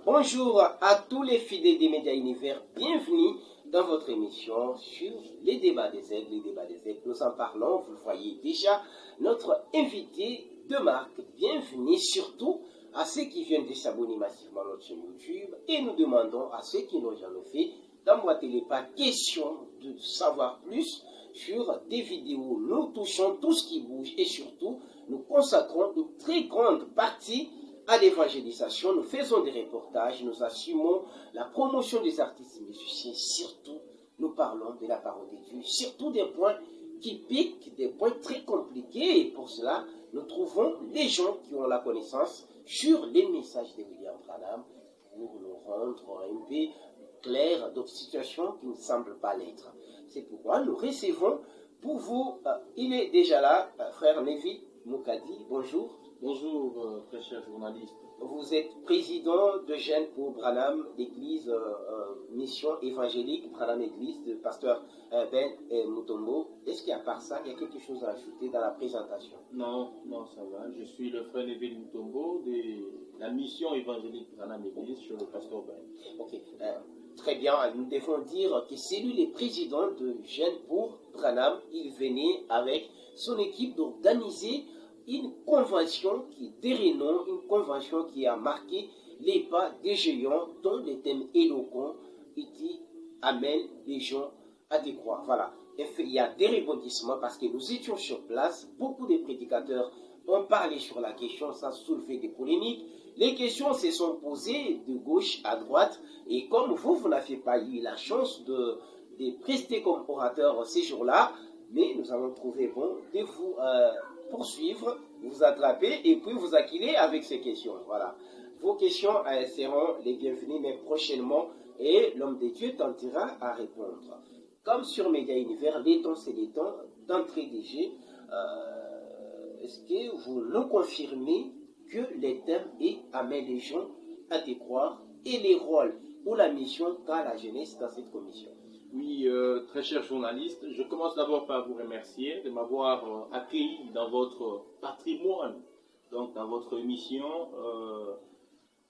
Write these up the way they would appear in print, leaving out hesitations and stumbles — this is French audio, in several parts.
Bonjour à tous les fidèles des médias univers, bienvenue dans votre émission sur les débats des aigles. Les débats des aigles, nous en parlons, vous le voyez déjà, notre invité de marque. Bienvenue surtout à ceux qui viennent de s'abonner massivement à notre chaîne YouTube et nous demandons à ceux qui n'ont jamais fait d'emboîter les pas. Question de savoir plus sur des vidéos. Nous touchons tout ce qui bouge et surtout nous consacrons une très grande partie à l'évangélisation. Nous faisons des reportages, nous assumons la promotion des artistes et musiciens, surtout nous parlons de la parole de Dieu, surtout des points qui piquent, des points très compliqués, et pour cela nous trouvons les gens qui ont la connaissance sur les messages de William Branham pour nous rendre un peu clairs d'autres situations qui ne semblent pas l'être. C'est pourquoi nous recevons pour vous, il est déjà là, frère Nevi Moukadi, bonjour. Bonjour, très cher journaliste. Vous êtes président de Jeunes pour Branham, l'église Mission évangélique, Branham Église, de pasteur Ben Mutombo. Est-ce qu'à part ça, il y a quelque chose à ajouter dans la présentation? Non, ça va. Je suis le frère Neville Mutombo de la Mission évangélique Branham Église sur le pasteur Ben. Ok, très bien. Nous devons dire que c'est lui le président de Jeunes pour Branham. Il venait avec son équipe d'organiser une convention qui dérénonce, une convention qui a marqué les pas des géants dont les thèmes éloquents et qui amènent les gens à y croire. Voilà. Il y a des rebondissements parce que nous étions sur place, beaucoup de prédicateurs ont parlé sur la question, ça a soulevé des polémiques. Les questions se sont posées de gauche à droite et comme vous n'avez pas eu la chance de prester comme orateur ces jours-là, mais nous avons trouvé bon de vous poursuivre, vous attraper et puis vous acquiler avec ces questions. Voilà. Vos questions seront les bienvenues, mais prochainement, et l'homme de Dieu tentera à répondre. Comme sur Média Univers, les temps, c'est les temps d'entrée des jeux. Est-ce que vous nous confirmez que les thèmes amènent les gens à te croire et les rôles ou la mission qu'a la jeunesse dans cette commission? Oui, très cher journaliste, je commence d'abord par vous remercier de m'avoir accueilli dans votre patrimoine, donc dans votre émission,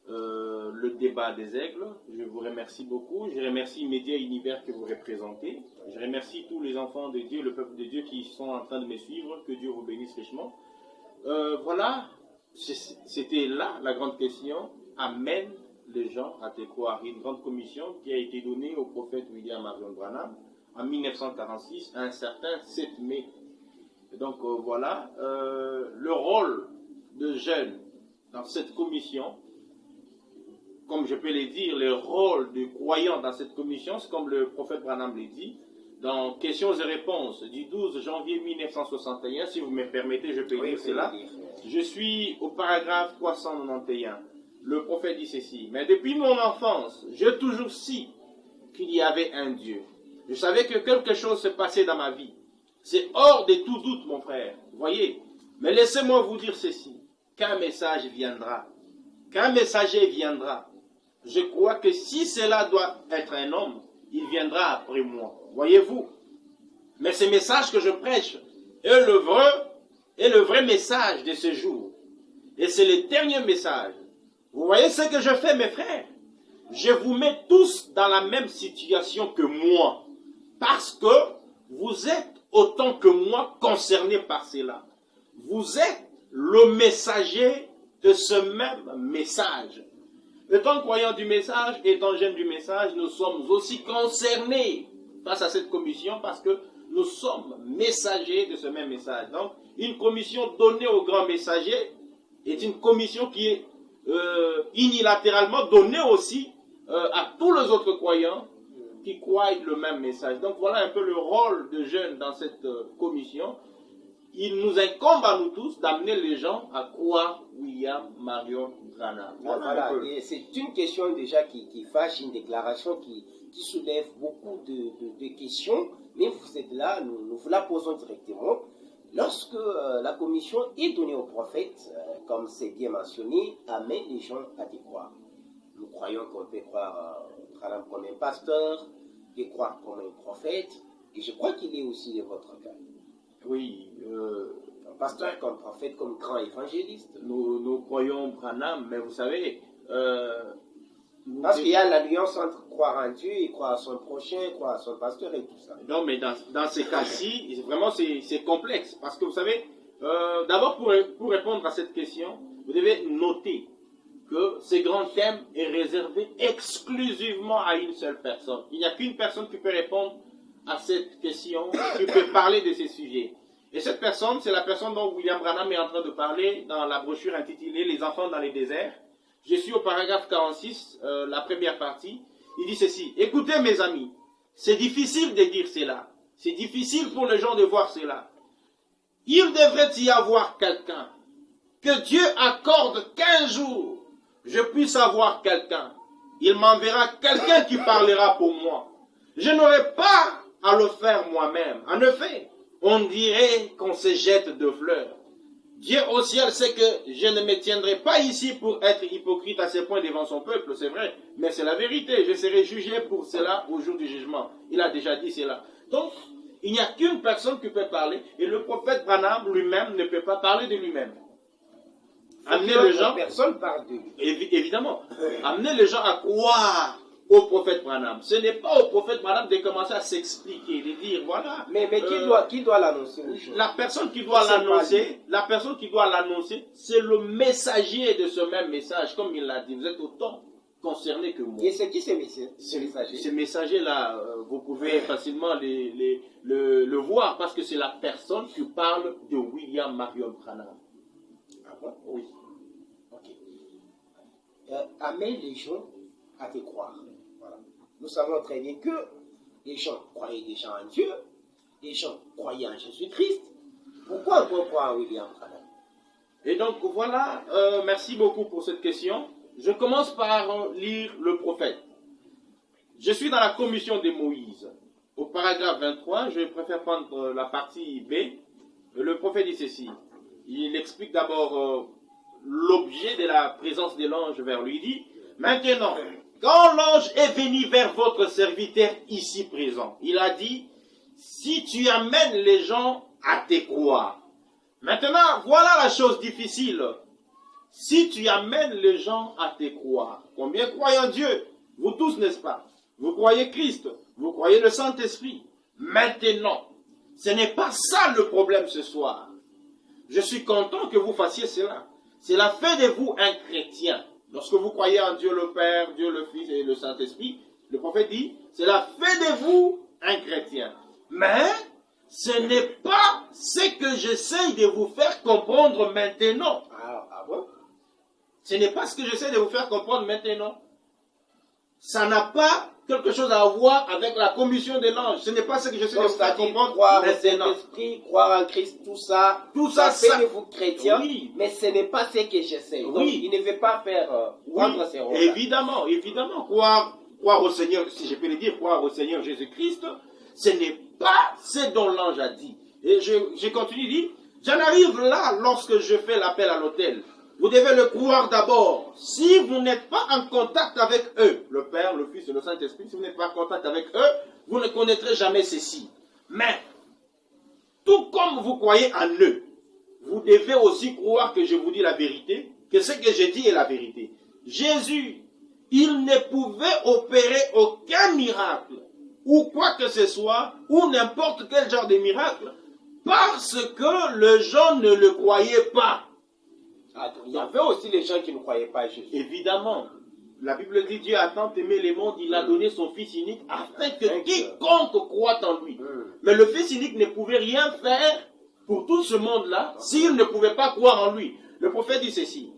le débat des aigles. Je vous remercie beaucoup. Je remercie Média Univers que vous représentez. Je remercie tous les enfants de Dieu, le peuple de Dieu qui sont en train de me suivre. Que Dieu vous bénisse richement. Voilà, c'était là la grande question. Amène les gens à te croire. Une grande commission qui a été donnée au prophète William Marion Branham en 1946, un certain 7 mai. Et donc voilà, le rôle de jeunes dans cette commission, comme je peux le dire, le rôle de croyants dans cette commission, c'est comme le prophète Branham l'a dit, dans Questions et réponses du 12 janvier 1961, si vous me permettez, je peux lire cela. Je suis au paragraphe 391. Le prophète dit ceci: mais depuis mon enfance, j'ai toujours su qu'il y avait un Dieu. Je savais que quelque chose se passait dans ma vie. C'est hors de tout doute, mon frère. Voyez. Mais laissez-moi vous dire ceci. Qu'un message viendra. Qu'un messager viendra. Je crois que si cela doit être un homme, il viendra après moi. Voyez-vous. Mais ce message que je prêche est le vrai message de ce jour. Et c'est le dernier message. Vous voyez ce que je fais, mes frères? Je vous mets tous dans la même situation que moi. Parce que vous êtes autant que moi concernés par cela. Vous êtes le messager de ce même message. Étant croyant du message, étant jeune du message, nous sommes aussi concernés face à cette commission parce que nous sommes messagers de ce même message. Donc, une commission donnée aux grands messagers est une commission qui est unilatéralement donnée aussi à tous les autres croyants qui croient le même message. Donc, voilà un peu le rôle de jeunes dans cette commission. Il nous incombe à nous tous d'amener les gens à croire William Marion Branham. Voilà, c'est une question déjà qui fâche, une déclaration qui soulève beaucoup de questions, mais vous êtes là, nous vous la posons directement. Lorsque la commission est donnée au prophète, comme c'est bien mentionné, amène les gens à y croire. Nous croyons qu'on peut croire Branham comme un pasteur, et croire comme un prophète, et je crois qu'il est aussi de votre cas. Oui, un pasteur comme prophète, comme grand évangéliste. Nous croyons Branham, mais vous savez, Parce qu'il y a la nuance entre croire en Dieu et croire à son prochain, croire à son pasteur et tout ça. Non, mais dans ces cas-ci, vraiment, c'est complexe. Parce que vous savez, d'abord, pour répondre à cette question, vous devez noter que ce grand thème est réservé exclusivement à une seule personne. Il n'y a qu'une personne qui peut répondre à cette question, qui peut parler de ces sujets. Et cette personne, c'est la personne dont William Branham est en train de parler dans la brochure intitulée « Les enfants dans les déserts ». Je suis au paragraphe 46, la première partie. Il dit ceci: « Écoutez mes amis, c'est difficile de dire cela. C'est difficile pour les gens de voir cela. Il devrait y avoir quelqu'un. Que Dieu accorde qu'un jour, je puisse avoir quelqu'un. Il m'enverra quelqu'un qui parlera pour moi. Je n'aurai pas à le faire moi-même. En effet, on dirait qu'on se jette de fleurs. Dieu au ciel sait que je ne me tiendrai pas ici pour être hypocrite à ce point devant son peuple, c'est vrai, mais c'est la vérité. Je serai jugé pour cela au jour du jugement. Il a déjà dit cela. Donc, il n'y a qu'une personne qui peut parler, et le prophète Branham lui-même ne peut pas parler de lui-même. Amener les gens, personne parle de lui. Évidemment, amener les gens à croire au prophète Branham. Ce n'est pas au prophète Branham de commencer à s'expliquer, de dire voilà. Mais qui doit l'annoncer? La personne qui doit l'annoncer, c'est le messager de ce même message, comme il l'a dit. Vous êtes autant concerné que moi. Et c'est qui ces messagers? Ces messagers-là, vous pouvez facilement le voir parce que c'est la personne qui parle de William Marion Branham. Ah bon? Oui. Ok. Amène les gens à te croire. Voilà. Nous savons très bien que les gens croyaient déjà en Dieu, les gens croyaient en Jésus-Christ. Pourquoi on croit en William Branham? Et donc voilà, merci beaucoup pour cette question. Je commence par lire le prophète. Je suis dans la commission de Moïse. Au paragraphe 23, je préfère prendre la partie B. Le prophète dit ceci. Il explique d'abord l'objet de la présence de l'ange vers lui. Il dit, maintenant, quand l'ange est venu vers votre serviteur ici présent, il a dit, si tu amènes les gens à te croire. Maintenant, voilà la chose difficile. Si tu amènes les gens à te croire, combien croient en Dieu? Vous tous, n'est-ce pas? Vous croyez Christ, vous croyez le Saint-Esprit. Maintenant, ce n'est pas ça le problème ce soir. Je suis content que vous fassiez cela. Cela fait de vous un chrétien. Lorsque vous croyez en Dieu le Père, Dieu le Fils et le Saint-Esprit, le prophète dit, cela fait de vous un chrétien. Mais ce n'est pas ce que j'essaie de vous faire comprendre maintenant. Ah bon? Ce n'est pas ce que j'essaie de vous faire comprendre maintenant. Ça n'a pas quelque chose à voir avec la commission de l'ange. Ce n'est pas ce que j'essaie de vous faire comprendre croire maintenant. Au Saint-Esprit, croire en Christ, tout ça fait de vous chrétiens, oui. Mais ce n'est pas ce que j'essaie. Oui. Donc, il ne veut pas faire prendre ses rôles. Évidemment. Croire au Seigneur, si je peux le dire, croire au Seigneur Jésus-Christ, ce n'est pas ce dont l'ange a dit. Et je continue, dit, j'en arrive là lorsque je fais l'appel à l'autel. Vous devez le croire d'abord. Si vous n'êtes pas en contact avec eux, le Père, le Fils et le Saint-Esprit, si vous n'êtes pas en contact avec eux, vous ne connaîtrez jamais ceci. Mais, tout comme vous croyez en eux, vous devez aussi croire que je vous dis la vérité, que ce que je dis est la vérité. Jésus, il ne pouvait opérer aucun miracle, ou quoi que ce soit, ou n'importe quel genre de miracle, parce que les gens ne le croyaient pas. Il y avait aussi les gens qui ne croyaient pas à Jésus. Évidemment. La Bible dit Dieu a tant aimé le monde, il a donné son Fils unique afin que quiconque croit en lui. Mais le Fils unique ne pouvait rien faire pour tout ce monde-là s'il ne pouvait pas croire en lui. Le prophète dit ceci.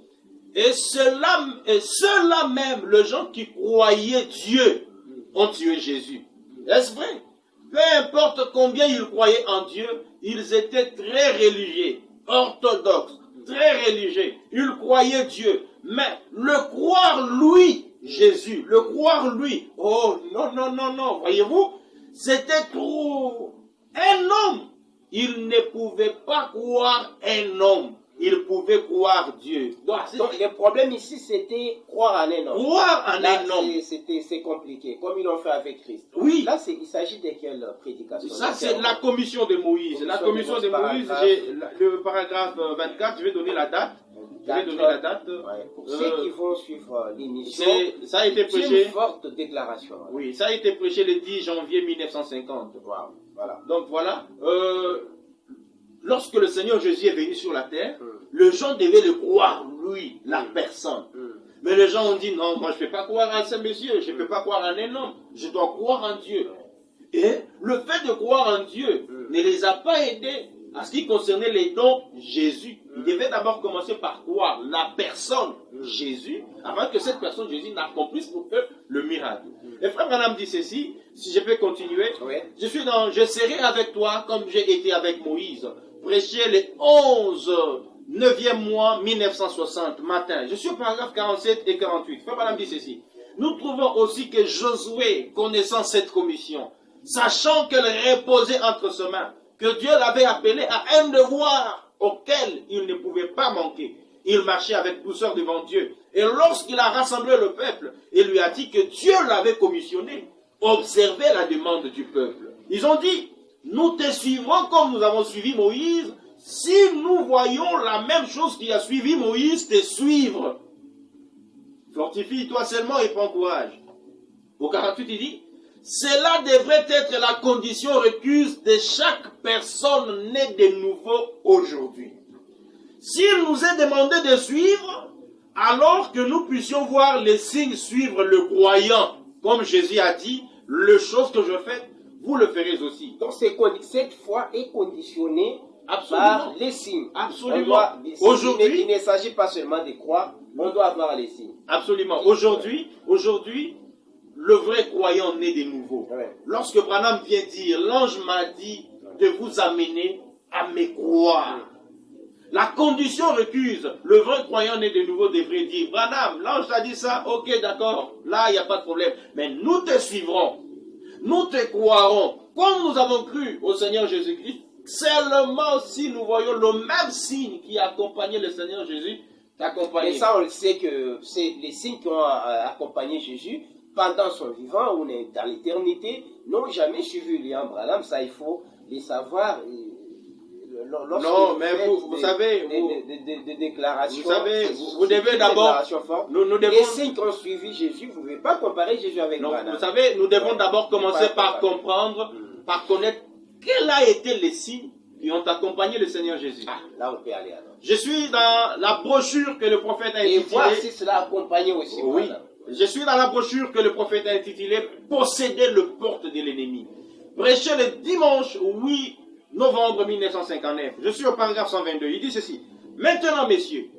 Et ceux-là même, les gens qui croyaient Dieu, ont tué Jésus. Est-ce vrai? Peu importe combien ils croyaient en Dieu, ils étaient très religieux, orthodoxes, très religieux. Ils croyaient Dieu. Mais le croire lui, Jésus, le croire lui, oh non, voyez-vous, c'était trop. Un homme, il ne pouvait pas croire un homme. il pouvait croire Dieu. Donc, le problème ici, c'était croire en un homme. Croire en Là, un homme. c'est compliqué, comme ils l'ont fait avec Christ. Oui. Là, il s'agit de quelle prédication? Ça, c'est la commission de Moïse. La commission de Moïse, le paragraphe 24, je vais donner la date. Ouais. Pour ceux qui vont suivre l'émission, ça a été prêché. Une forte déclaration. Oui, ça a été prêché le 10 janvier 1950. Voilà. Donc voilà. Lorsque le Seigneur Jésus est venu sur la terre, les gens devaient le croire, lui, la personne. Mais les gens ont dit, non, moi je ne peux pas croire à ce monsieur, je ne peux pas croire en un homme, je dois croire en Dieu. Et le fait de croire en Dieu ne les a pas aidés à ce qui concernait les dons Jésus. Ils devaient d'abord commencer par croire la personne Jésus, avant que cette personne Jésus n'accomplisse pour eux le miracle. Et frère Branham dit ceci, si je peux continuer, je serai avec toi comme j'ai été avec Moïse. Prêcher les 9e mois 1960 matin. Je suis au paragraphe 47 et 48. Frère Branham dit ceci. Nous trouvons aussi que Josué, connaissant cette commission, sachant qu'elle reposait entre ses mains, que Dieu l'avait appelé à un devoir auquel il ne pouvait pas manquer. Il marchait avec douceur devant Dieu. Et lorsqu'il a rassemblé le peuple, il lui a dit que Dieu l'avait commissionné. Observez la demande du peuple. Ils ont dit, nous te suivrons comme nous avons suivi Moïse, si nous voyons la même chose qui a suivi Moïse, te suivre. Fortifie-toi seulement et prends courage. Au 48, il dit, cela devrait être la condition requise de chaque personne née de nouveau aujourd'hui. S'il nous est demandé de suivre, alors que nous puissions voir les signes suivre le croyant, comme Jésus a dit, les choses que je fais, vous le ferez aussi. Donc cette foi est conditionnée par les signes. Absolument. Aujourd'hui, il ne s'agit pas seulement de croire, on doit avoir les signes. Absolument. Aujourd'hui, le vrai croyant naît de nouveau. Lorsque Branham vient dire, l'ange m'a dit de vous amener à me croire. La condition requise, le vrai croyant né de nouveau devrait dire, Branham, l'ange t'a dit ça, ok, d'accord, là, il n'y a pas de problème. Mais nous te suivrons, nous te croirons, comme nous avons cru au Seigneur Jésus-Christ, seulement si nous voyons le même signe qui accompagnait le Seigneur Jésus, t'accompagner. Et ça, on le sait que c'est les signes qui ont accompagné Jésus pendant son vivant, on est dans l'éternité, n'ont jamais suivi William Branham, ça il faut les savoir. Non, mais vous savez, des déclarations. Vous savez, vous devez d'abord. Nous devons. Les signes qui ont suivi Jésus, vous ne pouvez pas comparer Jésus avec Branham. Vous savez, nous devons d'abord commencer par comprendre, par connaître quels ont été les signes qui ont accompagné le Seigneur Jésus. Là, on peut aller alors. Je suis dans la brochure que le prophète a intitulée. Et voir si cela accompagnait aussi. Oui. Je suis dans la brochure que le prophète a intitulée Posséder le porte de l'ennemi. Prêché le dimanche 8 novembre 1959. Je suis au paragraphe 122. Il dit ceci. Maintenant, messieurs,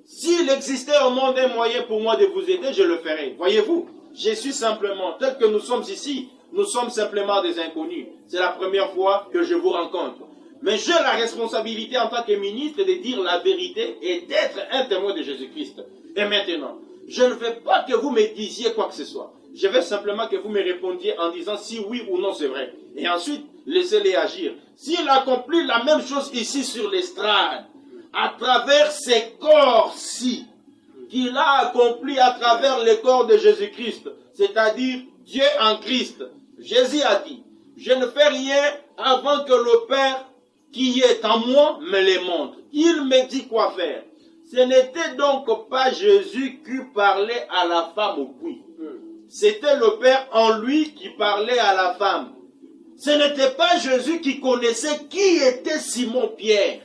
s'il existait au monde un moyen pour moi de vous aider, je le ferai. Voyez-vous, je suis simplement, tel que nous sommes ici, nous sommes simplement des inconnus. C'est la première fois que je vous rencontre. Mais j'ai la responsabilité en tant que ministre de dire la vérité et d'être un témoin de Jésus-Christ. Et maintenant, je ne veux pas que vous me disiez quoi que ce soit. Je veux simplement que vous me répondiez en disant si oui ou non c'est vrai. Et ensuite, laissez-les agir. S'il accomplit la même chose ici sur l'estrade, à travers ces corps-ci, qu'il a accompli à travers le corps de Jésus-Christ, c'est-à-dire Dieu en Christ, Jésus a dit, je ne fais rien avant que le Père qui est en moi me le montre. Il me dit quoi faire. Ce n'était donc pas Jésus qui parlait à la femme au puits. C'était le Père en lui qui parlait à la femme. Ce n'était pas Jésus qui connaissait qui était Simon-Pierre.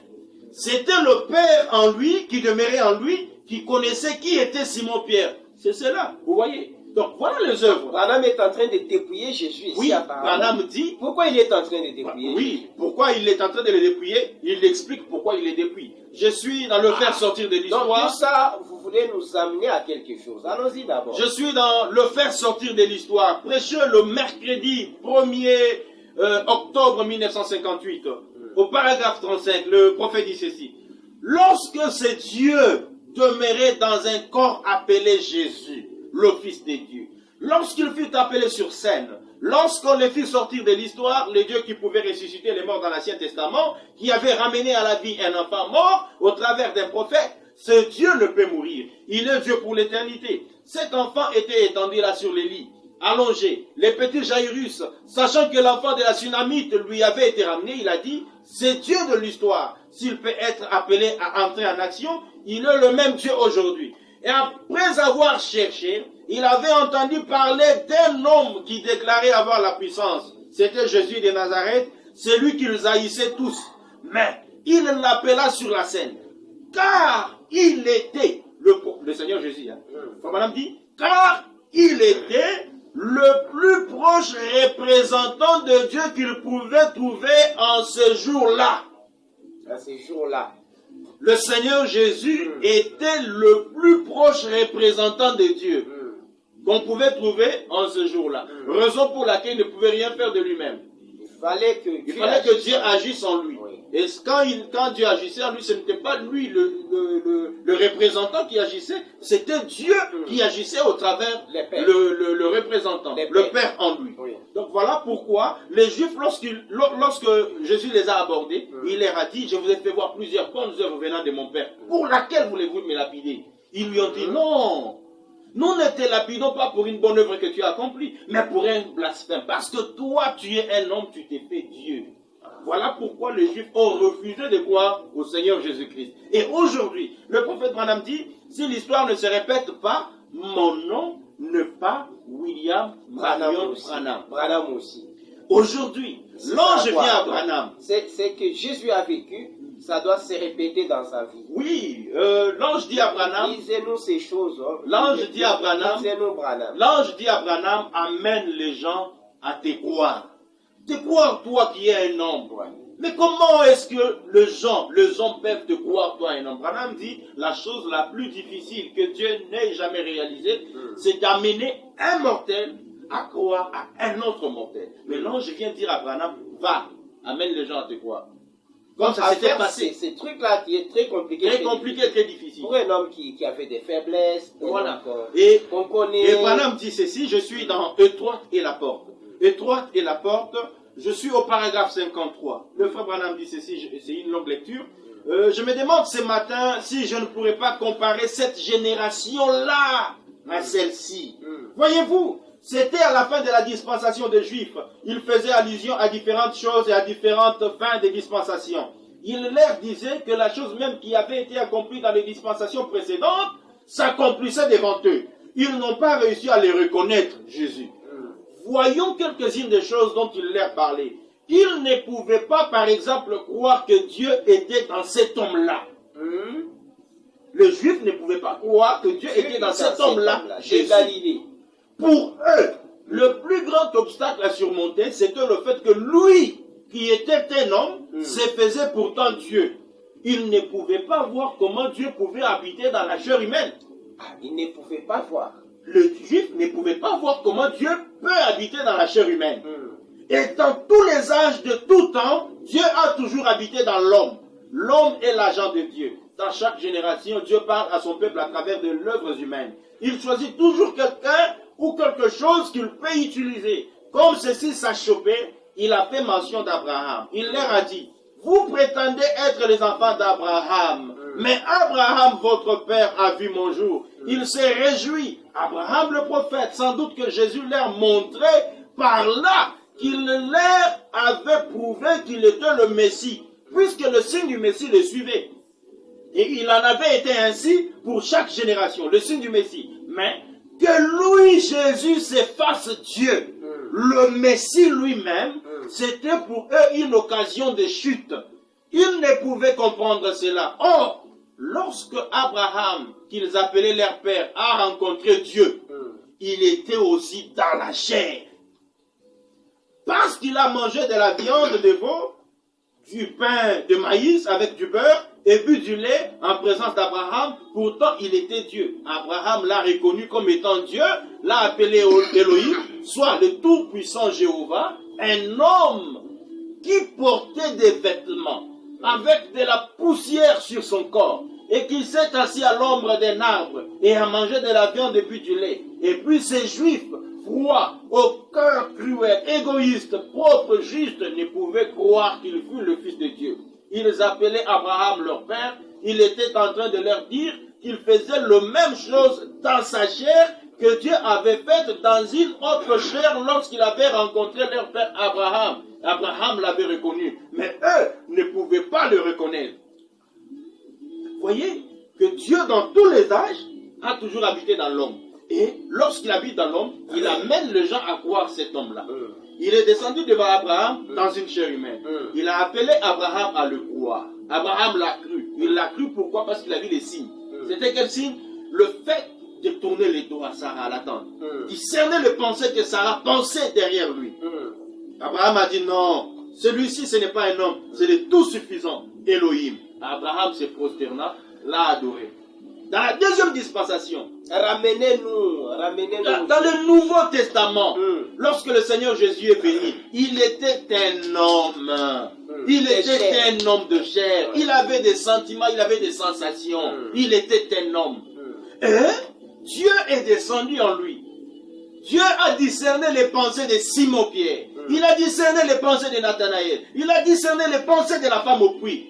C'était le Père en lui, qui demeurait en lui, qui connaissait qui était Simon-Pierre. C'est cela, vous voyez. Donc voilà les œuvres. Branham est en train de dépouiller Jésus ici. Oui, Branham dit. Pourquoi il est en train de dépouiller Oui, pourquoi il est en train de le dépouiller. Il explique pourquoi il le dépouille. Je suis dans le faire sortir de l'histoire. Donc tout ça, vous voulez nous amener à quelque chose. Allons-y d'abord. Je suis dans le faire sortir de l'histoire. Prêché le mercredi 1er octobre 1958. Au paragraphe 35, le prophète dit ceci. Lorsque ce Dieu demeurait dans un corps appelé Jésus, le Fils de Dieu, lorsqu'il fut appelé sur scène, Lorsqu'on les fit sortir de l'histoire, le Dieu qui pouvait ressusciter les morts dans l'Ancien Testament, qui avait ramené à la vie un enfant mort au travers d'un prophète, ce Dieu ne peut mourir. Il est Dieu pour l'éternité. Cet enfant était étendu là sur les lits, allongé. Le petit Jairus, sachant que l'enfant de la Sunamite lui avait été ramené, il a dit, c'est Dieu de l'histoire. S'il peut être appelé à entrer en action, il est le même Dieu aujourd'hui. Et après avoir cherché, il avait entendu parler d'un homme qui déclarait avoir la puissance. C'était Jésus de Nazareth, celui qu'ils haïssaient tous. Mais il l'appela sur la scène, car il était, le Seigneur Jésus, madame dit, car il était le plus proche représentant de Dieu qu'il pouvait trouver en ce jour-là. À ce jour-là. Le Seigneur Jésus était le plus proche représentant de Dieu qu'on pouvait trouver en ce jour-là. Raison pour laquelle il ne pouvait rien faire de lui-même. Il fallait que Dieu agisse en lui. Oui. Et quand Dieu agissait en lui, ce n'était pas lui le représentant qui agissait, c'était Dieu qui agissait au travers le représentant, le Père en lui. Oui. Donc voilà pourquoi les Juifs, lorsque Jésus les a abordés, il leur a dit, je vous ai fait voir plusieurs bonnes œuvres venant de mon Père. Pour laquelle voulez-vous me lapider? Ils lui ont dit, non, nous ne te lapidons pas pour une bonne œuvre que tu as accomplie, mais pour un blasphème. Parce que toi, tu es un homme, tu t'es fait Dieu. Voilà pourquoi les Juifs ont refusé de croire au Seigneur Jésus-Christ. Et aujourd'hui, le prophète Branham dit, si l'histoire ne se répète pas, mon nom n'est pas William Marion Branham. Branham aussi. Aujourd'hui, l'ange vient à Branham. C'est que Jésus a vécu, ça doit se répéter dans sa vie. Oui, l'ange dit à Branham. Disez-nous ces choses. L'ange dit à Branham. Disez-nous Branham. L'ange dit à Branham, amène les gens à te croire. Te croire, toi qui es un homme. Mais comment est-ce que les hommes peuvent te croire, toi un homme? Branham dit, la chose la plus difficile que Dieu n'ait jamais réalisée, c'est d'amener un mortel à croire à un autre mortel. Mais l'ange vient dire à Branham, va, amène les gens à te croire. Comme ça s'était passé. C'est ce truc-là qui est très compliqué. Très compliqué, très difficile. Pour un homme qui avait des faiblesses. Voilà. Et qu'on connaît. Et Branham dit ceci, je suis dans étroite et la porte. Étroite et la porte, je suis au paragraphe 53. Le frère Branham dit ceci, c'est une longue lecture. Je me demande ce matin si je ne pourrais pas comparer cette génération-là à celle-ci. Voyez-vous, c'était à la fin de la dispensation des Juifs. Il faisait allusion à différentes choses et à différentes fins des dispensations. Il leur disait que la chose même qui avait été accomplie dans les dispensations précédentes s'accomplissait devant eux. Ils n'ont pas réussi à les reconnaître, Jésus. Voyons quelques-unes des choses dont il leur parlait. Ils ne pouvaient pas, par exemple, croire que Dieu était dans cet homme-là. Les Juifs ne pouvaient pas croire que Dieu était dans cet homme-là, Jésus. Galilée. Pour eux, le plus grand obstacle à surmonter, c'était le fait que lui, qui était un homme, se faisait pourtant Dieu. Ils ne pouvaient pas voir comment Dieu pouvait habiter dans la chair humaine. Ils ne pouvaient pas voir. Les Juifs ne pouvaient pas voir comment Dieu peut habiter dans la chair humaine. Et dans tous les âges de tout temps, Dieu a toujours habité dans l'homme. L'homme est l'agent de Dieu. Dans chaque génération, Dieu parle à son peuple à travers de l'œuvre humaine. Il choisit toujours quelqu'un ou quelque chose qu'il peut utiliser. Comme ceci s'achoppait, il a fait mention d'Abraham. Il leur a dit, vous prétendez être les enfants d'Abraham, mais Abraham, votre père, a vu mon jour. Il s'est réjoui. Abraham le prophète, sans doute que Jésus leur montrait par là qu'il leur avait prouvé qu'il était le Messie, puisque le signe du Messie le suivait. Et il en avait été ainsi pour chaque génération, le signe du Messie. Mais que lui, Jésus, se fasse Dieu, le Messie lui-même, c'était pour eux une occasion de chute. Ils ne pouvaient comprendre cela. Or, lorsque Abraham, qu'ils appelaient leur père, a rencontré Dieu, il était aussi dans la chair. Parce qu'il a mangé de la viande de veau, du pain de maïs avec du beurre et bu du lait en présence d'Abraham, pourtant il était Dieu. Abraham l'a reconnu comme étant Dieu, l'a appelé Elohim, soit le tout-puissant Jéhovah, un homme qui portait des vêtements avec de la poussière sur son corps et qui s'est assis à l'ombre d'un arbre et a mangé de la viande et bu du lait. Et puis ces Juifs froid, au cœur cruel, égoïste, propre, juste, ne pouvaient croire qu'il fût le Fils de Dieu. Ils appelaient Abraham leur père. Il était en train de leur dire qu'il faisait la même chose dans sa chair que Dieu avait faite dans une autre chair lorsqu'il avait rencontré leur père Abraham. Abraham l'avait reconnu, mais eux ne pouvaient pas le reconnaître. Voyez que Dieu, dans tous les âges, a toujours habité dans l'homme. Et lorsqu'il habite dans l'homme, il amène les gens à croire cet homme-là. Il est descendu devant Abraham dans une chair humaine. Il a appelé Abraham à le croire. Abraham l'a cru. Il l'a cru pourquoi? Parce qu'il a vu les signes. C'était quel signe? Le fait de tourner les dos à Sarah, à l'attendre. Discerner les pensées que Sarah pensait derrière lui. Abraham a dit non, celui-ci ce n'est pas un homme, c'est le tout suffisant, Elohim. Abraham se prosterna, l'a adoré. Dans la deuxième dispensation, Ramenez-nous. dans le Nouveau Testament, lorsque le Seigneur Jésus est venu, il était un homme. Il était un homme de chair. Il avait des sentiments, il avait des sensations. Il était un homme. Et Dieu est descendu en lui. Dieu a discerné les pensées de Simon-Pierre. Il a discerné les pensées de Nathanaël. Il a discerné les pensées de la femme au puits.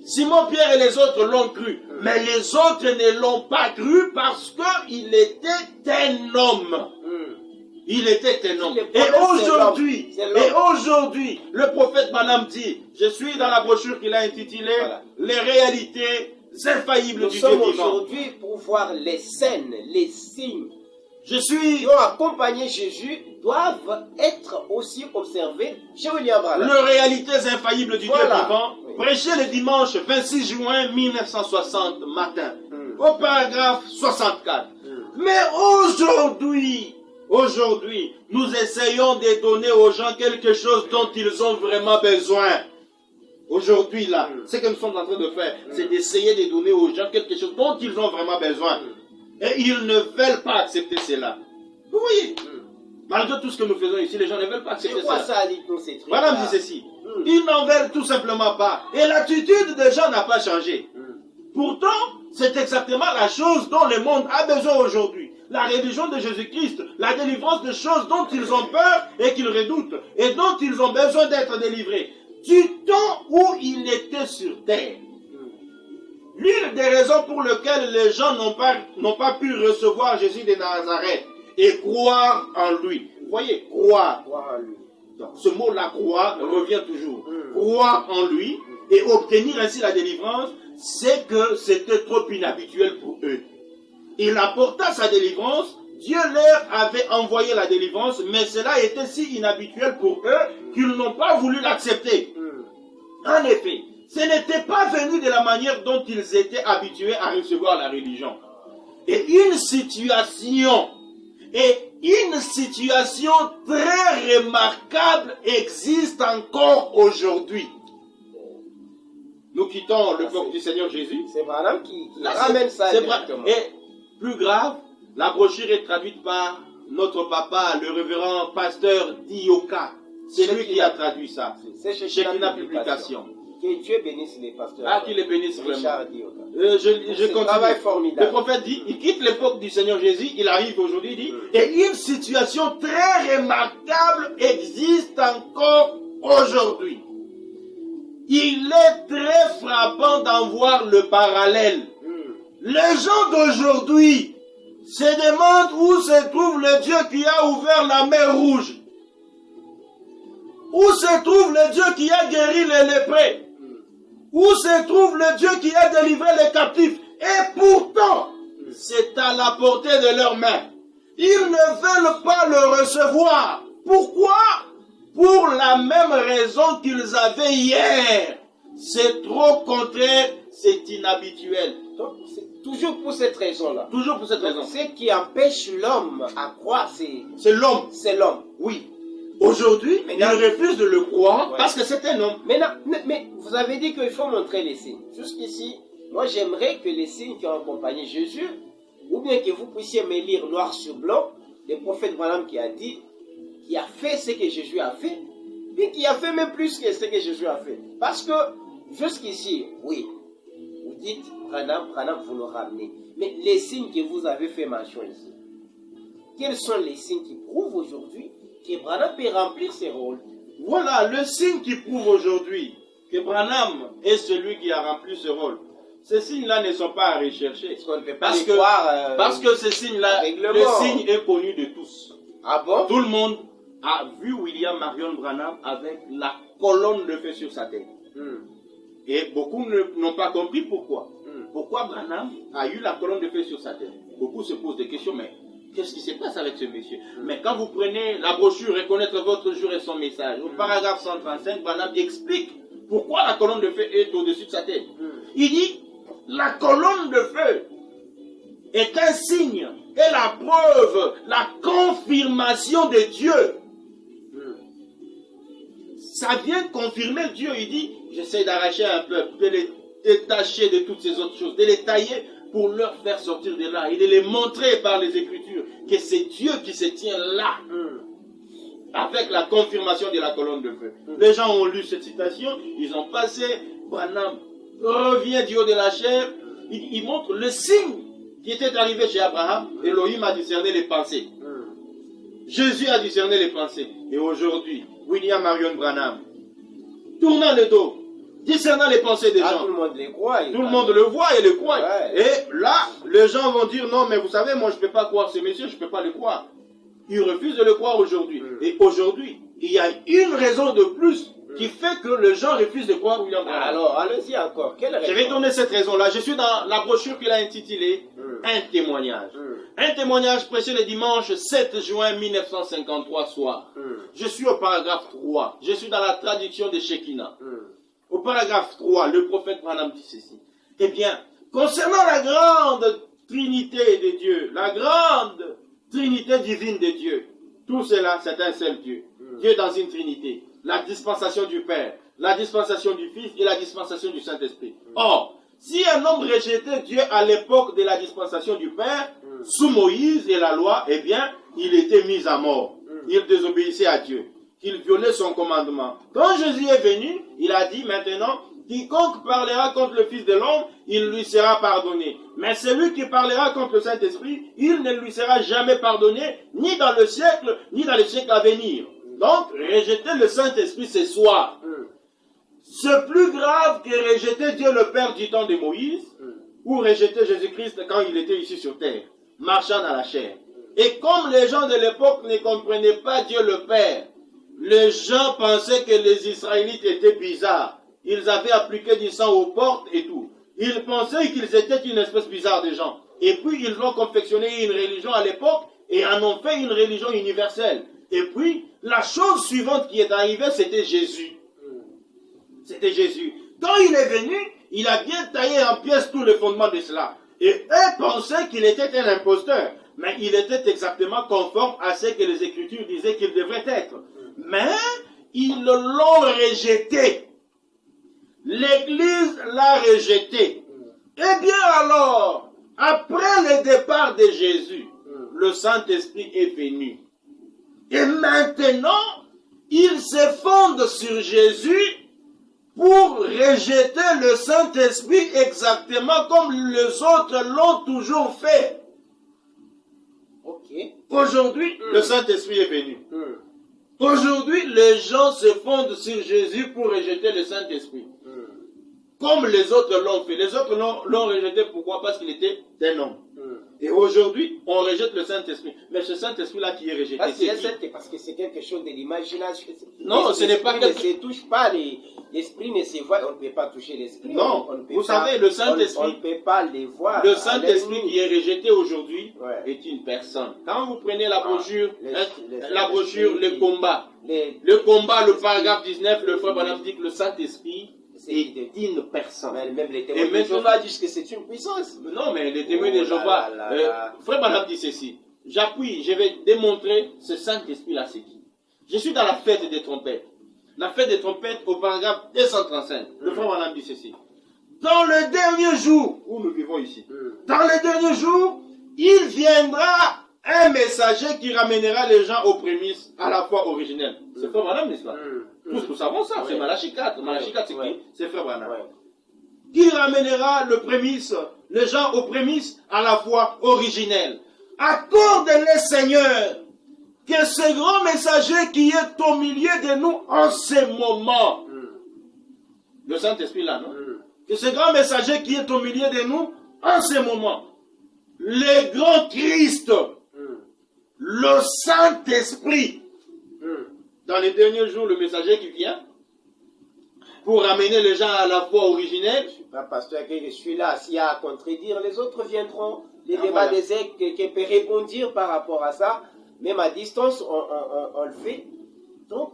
Simon-Pierre et les autres l'ont cru. Mais les autres ne l'ont pas cru parce qu'il était un homme. Il était un homme. Et aujourd'hui, le prophète Balaam dit, je suis dans la brochure qu'il a intitulée Les réalités infaillibles du Dieu vivant. Nous sommes aujourd'hui pour voir les scènes, les signes qui ont accompagné Jésus doivent être aussi observés chez William Branham. Les réalités infaillibles du Dieu vivant, prêché le dimanche 26 juin 1960 matin, au paragraphe 64. Mais aujourd'hui, nous essayons de donner aux gens quelque chose dont ils ont vraiment besoin. Aujourd'hui, là, ce que nous sommes en train de faire, c'est d'essayer de donner aux gens quelque chose dont ils ont vraiment besoin. Et ils ne veulent pas accepter cela. Vous voyez, malgré tout ce que nous faisons ici, les gens ne veulent pas accepter cela. Ça dit tous ces trucs. Madame dit ceci. Ils n'en veulent tout simplement pas. Et l'attitude des gens n'a pas changé. Pourtant, c'est exactement la chose dont le monde a besoin aujourd'hui. La religion de Jésus-Christ, la délivrance de choses dont ils ont peur et qu'ils redoutent, et dont ils ont besoin d'être délivrés. Du temps où il était sur terre. L'une des raisons pour lesquelles les gens n'ont pas pu recevoir Jésus de Nazareth et croire en lui. Vous voyez, croire. Donc, ce mot-là, croire, revient toujours. Croire en lui et obtenir ainsi la délivrance, c'est que c'était trop inhabituel pour eux. Il apporta sa délivrance, Dieu leur avait envoyé la délivrance, mais cela était si inhabituel pour eux qu'ils n'ont pas voulu l'accepter. En effet, ce n'était pas venu de la manière dont ils étaient habitués à recevoir la religion. Et une situation très remarquable existe encore aujourd'hui. Nous quittons le peuple du Seigneur Jésus. C'est Branham qui ramène ça directement. Et plus grave, la brochure est traduite par notre papa, le révérend pasteur Dioka. C'est lui qui a traduit ça. C'est chez Shekinah Publication. Que Dieu bénisse les pasteurs. Ah, qu'il les bénisse vraiment. Je continue. Travail formidable. Le prophète dit, il quitte l'époque du Seigneur Jésus, il arrive aujourd'hui, il dit, et une situation très remarquable existe encore aujourd'hui. Il est très frappant d'en voir le parallèle. Les gens d'aujourd'hui se demandent où se trouve le Dieu qui a ouvert la mer Rouge. Où se trouve le Dieu qui a guéri les lépreux? Où se trouve le Dieu qui a délivré les captifs? Et pourtant, c'est à la portée de leurs mains. Ils ne veulent pas le recevoir. Pourquoi? Pour la même raison qu'ils avaient hier. C'est trop contraire, c'est inhabituel. Donc, c'est toujours pour cette raison-là. Toujours pour cette raison. Ce qui empêche l'homme à croire, c'est l'homme. C'est l'homme. Oui. Aujourd'hui, il refuse de le croire parce que c'est un homme. Mais vous avez dit qu'il faut montrer les signes. Jusqu'ici, moi j'aimerais que les signes qui ont accompagné Jésus, ou bien que vous puissiez me lire noir sur blanc, le prophète Branham qui a dit, qui a fait ce que Jésus a fait, puis qui a fait même plus que ce que Jésus a fait. Parce que jusqu'ici, oui, vous dites Branham, vous nous ramenez. Mais les signes que vous avez fait mention ici, quels sont les signes qui prouvent aujourd'hui que Branham peut remplir ses rôles? Voilà le signe qui prouve aujourd'hui que Branham est celui qui a rempli ce rôle. Ces signes-là ne sont pas à rechercher. Parce qu'on ne peut pas les croire. Parce que ces signes-là, le signe est connu de tous. Ah bon? Tout le monde a vu William Marion Branham avec la colonne de feu sur sa tête. Et beaucoup n'ont pas compris pourquoi. Pourquoi Branham a eu la colonne de feu sur sa tête? Beaucoup se posent des questions, mais qu'est-ce qui se passe avec ce monsieur? Mais quand vous prenez la brochure Reconnaître votre jour et son message, au paragraphe 135, Branham explique pourquoi la colonne de feu est au-dessus de sa tête. Il dit, la colonne de feu est un signe et la preuve, la confirmation de Dieu. Ça vient confirmer Dieu. Il dit, j'essaie d'arracher un peuple, de les détacher de toutes ces autres choses, de les tailler pour leur faire sortir de là et de les montrer par les Écritures que c'est Dieu qui se tient là. Avec la confirmation de la colonne de feu. Les gens ont lu cette citation, ils ont passé, Branham revient du haut de la chair, il montre le signe qui était arrivé chez Abraham. Elohim a discerné les pensées. Jésus a discerné les pensées. Et aujourd'hui, William Marion Branham, tournant le dos, discernant les pensées des gens. Tout le monde les croit. Tout le monde le voit et le croit. Ouais. Et là, les gens vont dire, non, mais vous savez, moi je ne peux pas croire ce monsieur, je ne peux pas le croire. Ils refusent de le croire aujourd'hui. Et aujourd'hui, il y a une raison de plus qui fait que les gens refusent de croire William Branham. Alors, allez-y encore. Quelle raison? Je vais donner cette raison-là. Je suis dans la brochure qu'il a intitulée Un témoignage. Un témoignage prêché le dimanche 7 juin 1953 soir. Je suis au paragraphe 3. Je suis dans la traduction de Shekinah. Au paragraphe 3, le prophète Branham dit ceci. Eh bien, concernant la grande Trinité de Dieu, la grande Trinité divine de Dieu, tout cela, c'est un seul Dieu. Dieu dans une Trinité. La dispensation du Père, la dispensation du Fils et la dispensation du Saint-Esprit. Or, si un homme rejetait Dieu à l'époque de la dispensation du Père, sous Moïse et la loi, eh bien, il était mis à mort. Il désobéissait à Dieu. Il violait son commandement. Quand Jésus est venu, il a dit maintenant, quiconque parlera contre le Fils de l'homme, il lui sera pardonné. Mais celui qui parlera contre le Saint-Esprit, il ne lui sera jamais pardonné, ni dans le siècle, ni dans les siècles à venir. Donc, rejeter le Saint-Esprit ce soir, c'est plus grave que rejeter Dieu le Père du temps de Moïse, ou rejeter Jésus-Christ quand il était ici sur terre, marchant dans la chair. Et comme les gens de l'époque ne comprenaient pas Dieu le Père, les gens pensaient que les Israélites étaient bizarres. Ils avaient appliqué du sang aux portes et tout. Ils pensaient qu'ils étaient une espèce bizarre de gens. Et puis ils ont confectionné une religion à l'époque et en ont fait une religion universelle. Et puis, la chose suivante qui est arrivée, c'était Jésus. C'était Jésus. Quand il est venu, il a bien taillé en pièces tous les fondements de cela. Et eux pensaient qu'il était un imposteur. Mais il était exactement conforme à ce que les Écritures disaient qu'il devrait être. Mais, ils l'ont rejeté. L'Église l'a rejeté. Eh bien alors, après le départ de Jésus, le Saint-Esprit est venu. Et maintenant, ils se fondent sur Jésus pour rejeter le Saint-Esprit exactement comme les autres l'ont toujours fait. Aujourd'hui, le Saint-Esprit est venu. Aujourd'hui, les gens se fondent sur Jésus pour rejeter le Saint-Esprit. Comme les autres l'ont fait. Les autres l'ont rejeté, pourquoi? Parce qu'il était un homme. Et aujourd'hui, on rejette le Saint-Esprit. Mais ce Saint-Esprit-là qui est rejeté, parce que c'est quelque chose de l'imagination. Non, ce n'est pas quelque chose. Ne se touche pas, l'esprit ne se voit, on ne peut pas toucher l'esprit. Non, vous savez, le Saint-Esprit, on ne peut pas les voir. Le Saint-Esprit qui est rejeté aujourd'hui est une personne. Quand vous prenez la brochure, le combat, le paragraphe 19, le frère Branham dit que le Saint-Esprit est une personne. Mais même les témoins de Jéhovah disent que c'est une puissance. Non, mais les témoins de Jéhovah, frère Branham dit ceci. J'appuie, je vais démontrer ce Saint-Esprit-là, c'est qui. Je suis dans la fête des trompettes. La fête des trompettes au paragraphe 235. Le frère Branham dit ceci. Dans le dernier jour, où nous vivons ici, dans le dernier jour, il viendra un messager qui ramènera les gens aux prémices à la foi originelle. C'est frère Branham, n'est-ce pas? Tous nous savons ça, c'est Malachie 4. Malachie 4, c'est qui? C'est frère Branham. Qui ramènera les gens aux prémices à la foi originelle. accorde-les, Seigneur, que ce grand messager qui est au milieu de nous en ce moment, le Saint-Esprit là, non? Que ce grand messager qui est au milieu de nous en ce moment, le grand Christ, le Saint-Esprit, dans les derniers jours, le messager qui vient pour amener les gens à la foi originelle. Je ne suis pas pasteur que je suis là. S'il y a à contredire, les autres viendront. Les débats voilà. des aigles qui peuvent répondre par rapport à ça. Même à distance, on le fait. Donc,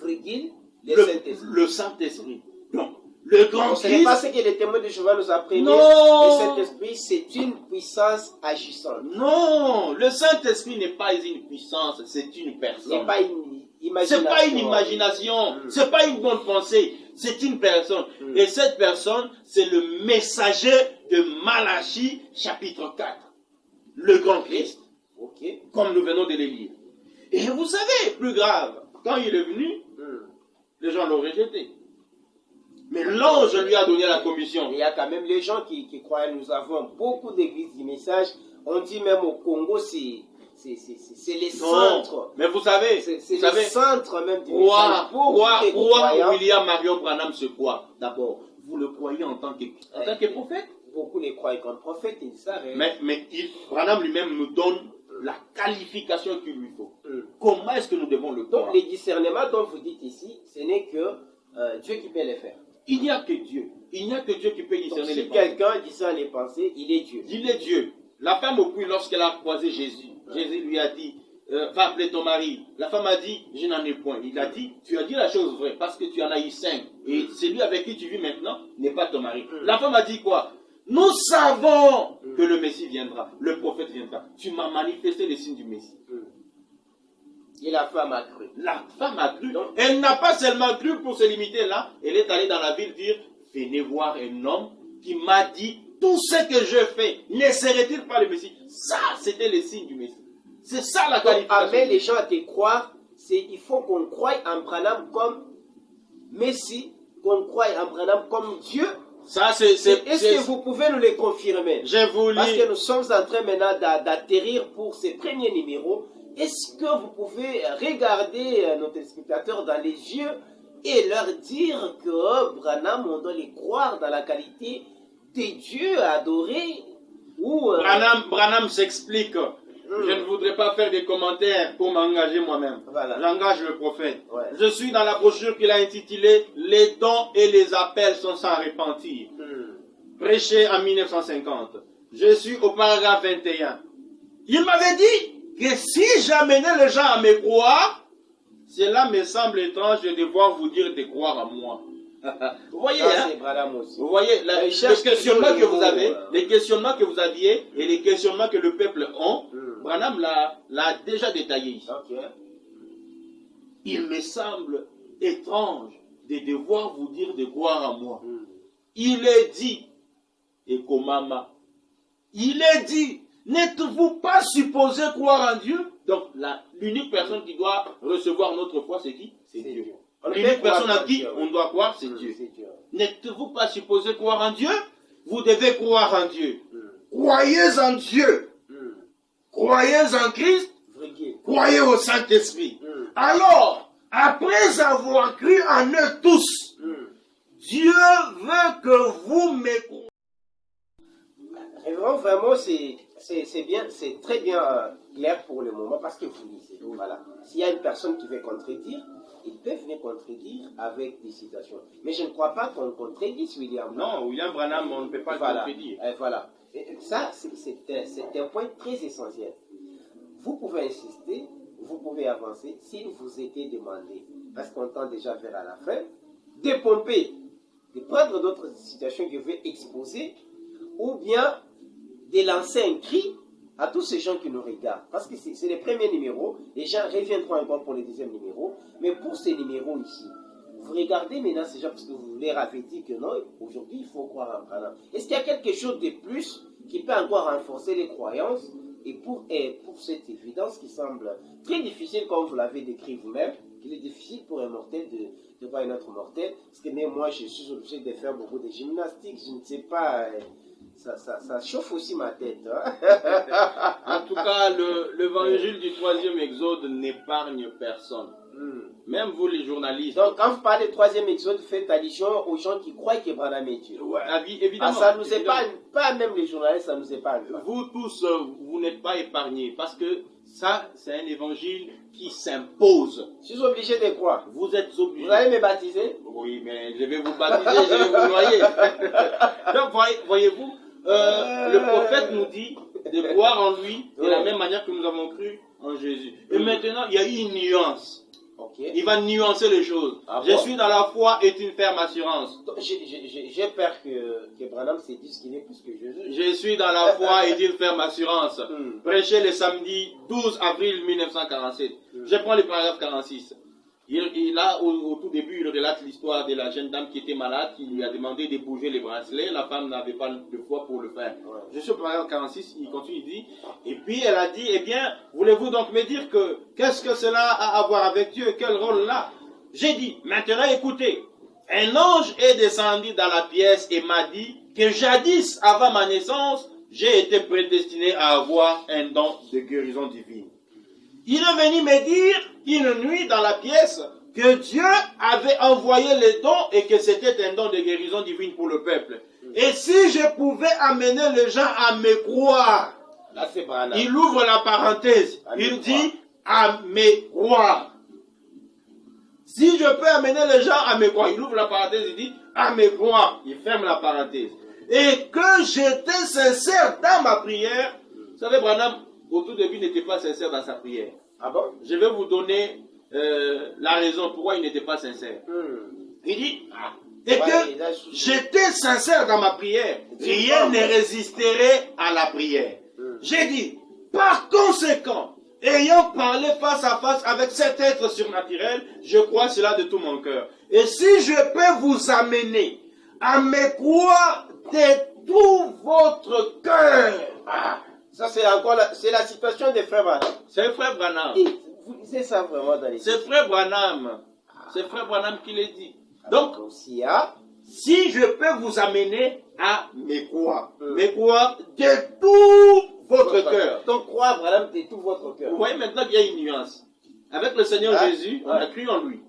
Vrigil, le Saint-Esprit. Donc, le grand Christ. Ce n'est pas ce que les témoins de Jéhovah nous apprennent. Non. Le Saint-Esprit, c'est une puissance agissante. Non, le Saint-Esprit n'est pas une puissance, c'est une personne. Ce n'est pas une imagination. C'est pas une imagination, c'est pas une bonne pensée, c'est une personne. Et cette personne, c'est le messager de Malachie, chapitre 4. Le grand Christ. Okay. Comme nous venons de le lire. Et vous savez, plus grave, quand il est venu, les gens l'ont rejeté. Mais l'ange lui a donné la commission. Il y a quand même les gens qui croient. Nous avons beaucoup d'églises du message. On dit même au Congo, c'est les centres. Mais vous savez, c'est le centre même du message. Croire William Marion Branham se croit. D'abord, vous le croyez en tant que prophète? Beaucoup les croient comme prophète, ils savent. Mais Branham lui-même nous donne la qualification qu'il lui faut. Comment est-ce que nous devons le croire? Donc les discernements dont vous dites ici, ce n'est que Dieu qui peut les faire. Il n'y a que Dieu. Il n'y a que Dieu qui peut discerner les pensées. pensées. Si quelqu'un discerne les pensées, il est Dieu. Il est Dieu. La femme au puits, lorsqu'elle a croisé Jésus, Jésus lui a dit, va appeler ton mari. La femme a dit, je n'en ai point. Il a dit, tu as dit la chose vraie, parce que tu en as eu 5. Et celui avec qui tu vis maintenant n'est pas ton mari. La femme a dit quoi? Nous savons que le Messie viendra, le prophète viendra. Tu m'as manifesté les signes du Messie. Et la femme a cru. La femme a cru. Donc, elle n'a pas seulement cru pour se limiter là. Elle est allée dans la ville dire, venez voir un homme qui m'a dit tout ce que je fais. Ne serait-il pas le Messie? Ça, c'était les signes du Messie. C'est ça la qualification. Amener les gens à te croire, il faut qu'on croie en Branham comme Messie, qu'on croie en Branham comme Dieu. Est-ce que vous pouvez nous les confirmer? Je vous lis. Parce que nous sommes en train maintenant d'atterrir pour ces premiers numéros. Est-ce que vous pouvez regarder nos téléspectateurs dans les yeux et leur dire que Branham, on doit les croire dans la qualité des dieux adorés ou Branham s'explique. Je ne voudrais pas faire des commentaires pour m'engager moi-même. Voilà. J'engage le prophète. Ouais. Je suis dans la brochure qu'il a intitulée « Les dons et les appels sont sans repentir ». Prêché en 1950. Je suis au paragraphe 21. Il m'avait dit que si j'amenais les gens à me croire, cela me semble étrange de devoir vous dire de croire à moi. Vous voyez, vous voyez les questionnements que vous avez, les questionnements que vous aviez et les questionnements que le peuple a, Branham l'a déjà détaillé ici. Okay. Il me semble étrange de devoir vous dire de croire à moi. Il est dit, et Komama, il est dit, n'êtes-vous pas supposé croire en Dieu? Donc l'unique personne qui doit recevoir notre foi, c'est qui? C'est Dieu. L'unique personne à qui on doit croire, c'est Dieu. N'êtes-vous pas supposé croire en Dieu? Vous devez croire en Dieu. Croyez en Dieu. Croyez en Christ. Croyez au Saint-Esprit. Alors, après avoir cru en eux tous, Dieu veut que vous me croyez. Vraiment, c'est bien, c'est très bien clair pour le moment parce que vous lisez. Voilà. S'il y a une personne qui veut contredire, il peut venir contredire avec des citations. Mais je ne crois pas qu'on contredise William Branham. Non, William Branham, on ne peut pas le contredire. Voilà. Et ça, c'est un point très essentiel. Vous pouvez insister, vous pouvez avancer s'il vous était demandé, parce qu'on tend déjà vers la fin, de pomper, de prendre d'autres situations que vous voulez exposer, ou bien de lancer un cri à tous ces gens qui nous regardent. Parce que c'est le premier numéro, les gens reviendront encore pour le deuxième numéro, mais pour ces numéros ici, vous regardez maintenant ces gens parce que vous leur avez dit que non, aujourd'hui il faut croire en Branham. Est-ce qu'il y a quelque chose de plus qui peut encore renforcer les croyances et pour cette évidence qui semble très difficile, comme vous l'avez décrit vous-même, qu'il est difficile pour un mortel de devant un autre mortel. Parce que même moi, je suis obligé de faire beaucoup de gymnastique. Je ne sais pas, ça chauffe aussi ma tête. Hein. En tout cas, l'évangile du troisième exode n'épargne personne. Même vous les journalistes. Donc quand vous parlez de troisième exode, faites allusion aux gens qui croient que Branham est Dieu. Ouais, évidemment. Ça nous épargne, pas même les journalistes, ça nous épargne. Vous tous, vous n'êtes pas épargnés parce que ça, c'est un évangile qui s'impose. Je suis obligé de croire. Vous êtes obligés. Vous allez me baptiser? Oui, mais je vais vous baptiser, je vais vous noyer. Donc, voyez-vous, le prophète nous dit de croire en lui de la même manière que nous avons cru en Jésus. Et maintenant, il y a une nuance. Okay. Il va nuancer les choses. Je suis dans la foi est une ferme assurance. J'ai peur que Branham se dise qu'il est plus que Jésus. Je suis dans la foi est une ferme assurance. Prêché le samedi 12 avril 1947. Je prends le paragraphe 46. Là, au tout début, il relate l'histoire de la jeune dame qui était malade, qui lui a demandé de bouger les bracelets. La femme n'avait pas de foi pour le faire. Ouais. Je suis au paragraphe 46, il continue, il dit, et puis elle a dit, eh bien, voulez-vous donc me dire que, qu'est-ce que cela a à voir avec Dieu? Quel rôle là? J'ai dit, maintenant écoutez, un ange est descendu dans la pièce et m'a dit que jadis, avant ma naissance, j'ai été prédestiné à avoir un don de guérison divine. Il est venu me dire une nuit dans la pièce que Dieu avait envoyé les dons et que c'était un don de guérison divine pour le peuple. Et si je pouvais amener les gens à me croire, là, c'est Branham. Il ouvre la parenthèse, il dit à me croire. Si je peux amener les gens à me croire, il ouvre la parenthèse, il dit à me croire, il ferme la parenthèse. Et que j'étais sincère dans ma prière, vous savez, Branham, au tout début, n'était pas sincère dans sa prière. Ah bon? Je vais vous donner la raison pourquoi il n'était pas sincère. Il dit, et que j'étais sincère dans ma prière, rien ne résisterait à la prière. J'ai dit, par conséquent, ayant parlé face à face avec cet être surnaturel, je crois cela de tout mon cœur. Et si je peux vous amener à me croire de tout votre cœur, ça, c'est encore c'est la situation des frères Branham. C'est frère Branham. Vous lisez ça vraiment dans les... C'est frère Branham. C'est frère Branham qui l'a dit. Donc, si je peux vous amener à me croire de tout votre cœur. Donc, croire Branham de tout votre cœur. Vous voyez maintenant qu'il y a une nuance. Avec le Seigneur Jésus, on a cru en lui.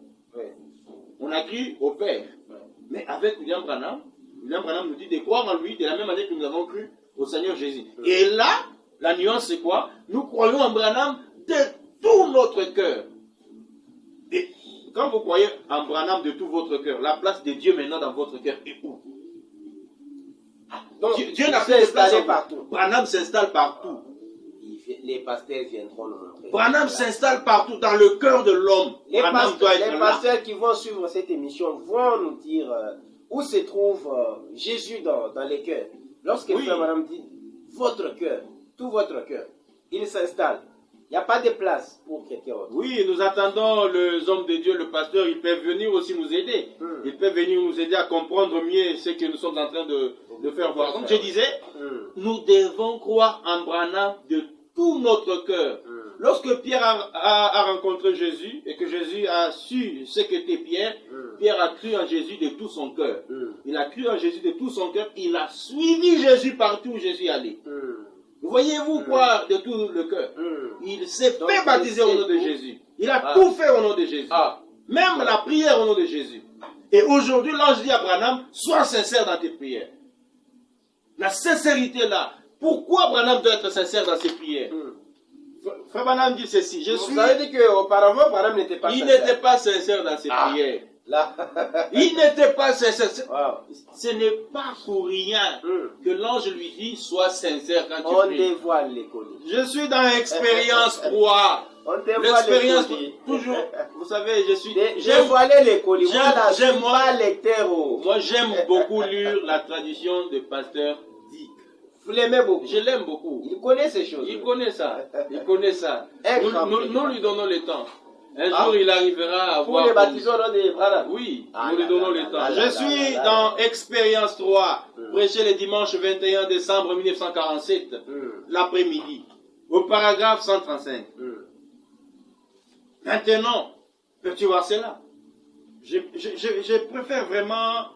On a cru au Père. Mais avec William Branham nous dit de croire en lui de la même manière que nous avons cru au Seigneur Jésus. Et là, la nuance c'est quoi? Nous croyons en Branham de tout notre cœur. Et quand vous croyez en Branham de tout votre cœur, la place de Dieu maintenant dans votre cœur est où? Donc, Dieu n'a pas de place partout. Branham s'installe partout. Les pasteurs viendront nous montrer. Branham s'installe partout dans le cœur de l'homme. Les pasteurs qui vont suivre cette émission vont nous dire où se trouve Jésus dans les cœurs. Lorsque Frère Branham dit votre cœur, tout votre cœur, il s'installe. Il n'y a pas de place pour quelqu'un d'autre. Oui, nous attendons les hommes de Dieu, le pasteur, ils peuvent venir aussi nous aider. Ils peuvent venir nous aider à comprendre mieux ce que nous sommes en train de faire voir. Comme je disais, nous devons croire en Branham de tout notre cœur. Lorsque Pierre a rencontré Jésus et que Jésus a su ce qu'était Pierre, Pierre a cru en Jésus de tout son cœur. Il a cru en Jésus de tout son cœur. Il a suivi Jésus partout où Jésus allait. Voyez-vous croire de tout le cœur. Il s'est fait baptiser au nom de Jésus. Il a tout fait au nom de Jésus. Même la prière au nom de Jésus. Et aujourd'hui, l'ange dit à Branham, sois sincère dans tes prières. La sincérité là. Pourquoi Branham doit être sincère dans ses prières? Frère Branham dit ceci. Vous avez dit qu'auparavant, Branham n'était pas sincère. Il n'était pas sincère dans ses prières. Il n'était pas sincère. Ce n'est pas pour rien que l'ange lui dit sois sincère quand tu pries. On dévoile les colis. Je suis dans l'expérience 3. On dévoile l'expérience les colis. Toujours. Vous savez, je suis. Dévoiler les colis. J'aime pas les terreaux. Moi, j'aime beaucoup lire la tradition de pasteur Dick. Vous l'aimez beaucoup? Je l'aime beaucoup. Il connaît ces choses. Il connaît ça. Il connaît ça. Nous lui donnons le temps. Un jour, il arrivera à voir... Pour les baptisons au nom de Branham. Oui, nous lui donnons le temps. Je suis dans Expérience 3, prêché le dimanche 21 décembre 1947, l'après-midi, au paragraphe 135. Maintenant, peux-tu voir cela? Je préfère vraiment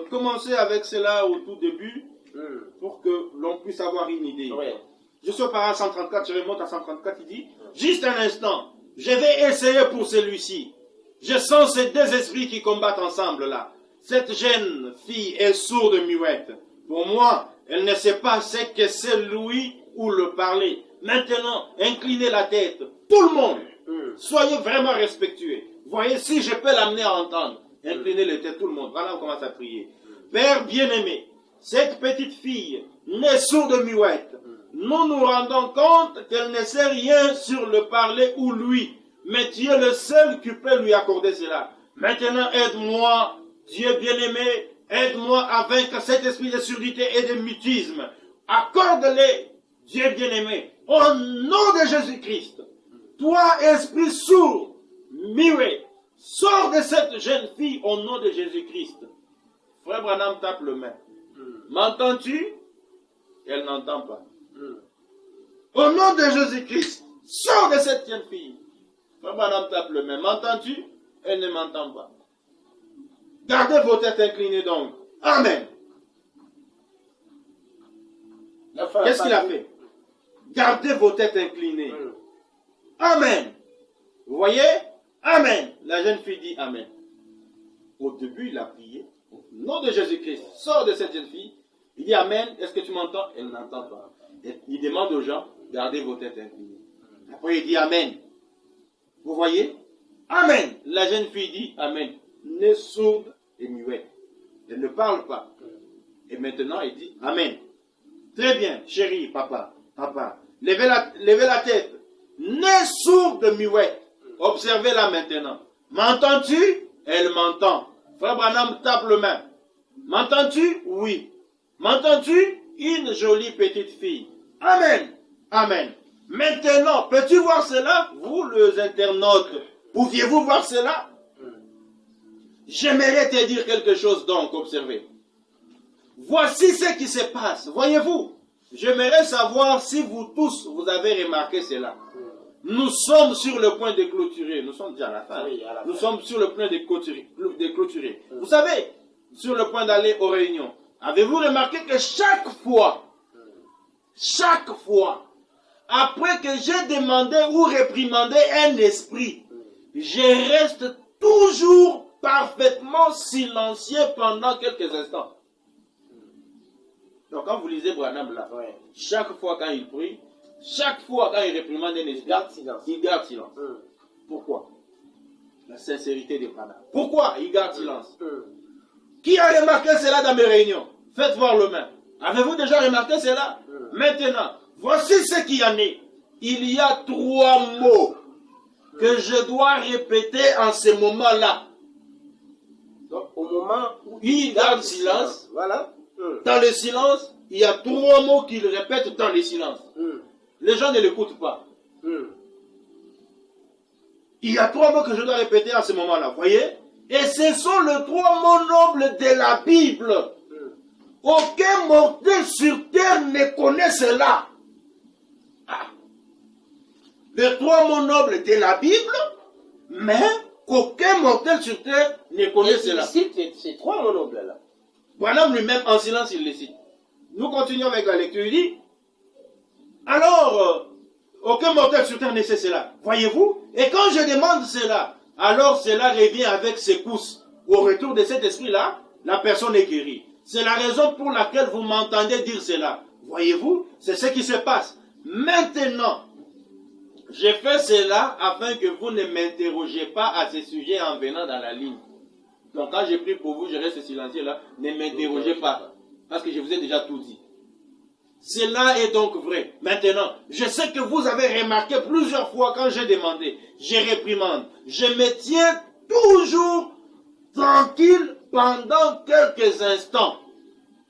commencer avec cela au tout début pour que l'on puisse avoir une idée. Ouais. Je suis au parage 134, je remonte à 134, il dit, juste un instant, je vais essayer pour celui-ci. Je sens ces deux esprits qui combattent ensemble là. Cette jeune fille est sourde muette. Pour moi, elle ne sait pas ce que c'est l'ouïe ou le parler. Maintenant, inclinez la tête. Tout le monde, soyez vraiment respectueux. Voyez si je peux l'amener à entendre. Inclinez la tête, tout le monde. Voilà, on commence à prier. Père bien-aimé, cette petite fille n'est sourde muette. Nous nous rendons compte qu'elle ne sait rien sur le parler ou lui. Mais tu es le seul qui peut lui accorder cela. Maintenant, aide-moi, Dieu bien-aimé, aide-moi à vaincre cet esprit de surdité et de mutisme. Accorde-les, Dieu bien-aimé, au nom de Jésus-Christ. Toi, esprit sourd, muet, sors de cette jeune fille au nom de Jésus-Christ. Frère Branham tape le main. M'entends-tu? Elle n'entend pas. Au nom de Jésus-Christ, sors de cette jeune fille. Frère Branham tape le main. M'entends-tu? Elle ne m'entend pas. Gardez vos têtes inclinées donc. Amen. Qu'est-ce qu'il a fait? Gardez vos têtes inclinées. Amen. Vous voyez? Amen. La jeune fille dit Amen. Au début, il a prié. Au nom de Jésus-Christ, sors de cette jeune fille. Il dit Amen. Est-ce que tu m'entends? Elle n'entend pas. Il demande aux gens, gardez vos têtes inclinées. Après, il dit Amen. Vous voyez? Amen. La jeune fille dit Amen. Née sourde et muette. Elle ne parle pas. Et maintenant, elle dit Amen. Très bien, chérie, papa. Levez la tête. Née sourde muette. Observez-la maintenant. M'entends-tu? Elle m'entend. Frère Branham tape le main. M'entends-tu? Oui. M'entends-tu? Une jolie petite fille. Amen. Amen. Maintenant, peux-tu voir cela? Vous, les internautes, pouviez-vous voir cela? J'aimerais te dire quelque chose donc, observez. Voici ce qui se passe. Voyez-vous? J'aimerais savoir si vous tous, vous avez remarqué cela. Nous sommes sur le point de clôturer. Nous sommes déjà à la fin. Oui, à la Nous sommes sur le point de clôturer. Vous savez, sur le point d'aller aux réunions. Avez-vous remarqué que chaque fois, après que j'ai demandé ou réprimandé un esprit, je reste toujours parfaitement silencieux pendant quelques instants. Donc quand vous lisez Branham là, chaque fois quand il prie, chaque fois quand il réprimande un esprit, il garde silence. Pourquoi? La sincérité de Branham. Pourquoi il garde silence? Qui a remarqué cela dans mes réunions? Faites voir le main. Avez-vous déjà remarqué cela? Maintenant, voici ce qu'il y en est. Il y a 3 mots que je dois répéter en ce moment-là. Donc, au moment où il garde silence, voilà. Dans le silence, il y a 3 mots qu'il répète dans le silence. Les gens ne l'écoutent pas. Il y a 3 mots que je dois répéter à ce moment-là, voyez? Et ce sont les 3 mots nobles de la Bible. Aucun mortel sur terre ne connaît cela. Les 3 mots nobles de la Bible, mais qu'aucun mortel sur terre ne connaît cela. Il cite ces 3 mots nobles là. Branham lui-même en silence, il les cite. Nous continuons avec la lecture. Il dit, alors, aucun mortel sur terre ne sait cela. Voyez-vous? Et quand je demande cela, alors cela revient avec secousse. Au retour de cet esprit-là, la personne est guérie. C'est la raison pour laquelle vous m'entendez dire cela. Voyez-vous? C'est ce qui se passe. Maintenant, j'ai fait cela afin que vous ne m'interrogez pas à ce sujet en venant dans la ligne. Donc quand j'ai pris pour vous, je reste silencieux là. Ne m'interrogez pas. Parce que je vous ai déjà tout dit. Cela est donc vrai. Maintenant, je sais que vous avez remarqué plusieurs fois quand j'ai demandé, je réprimande, je me tiens toujours tranquille pendant quelques instants.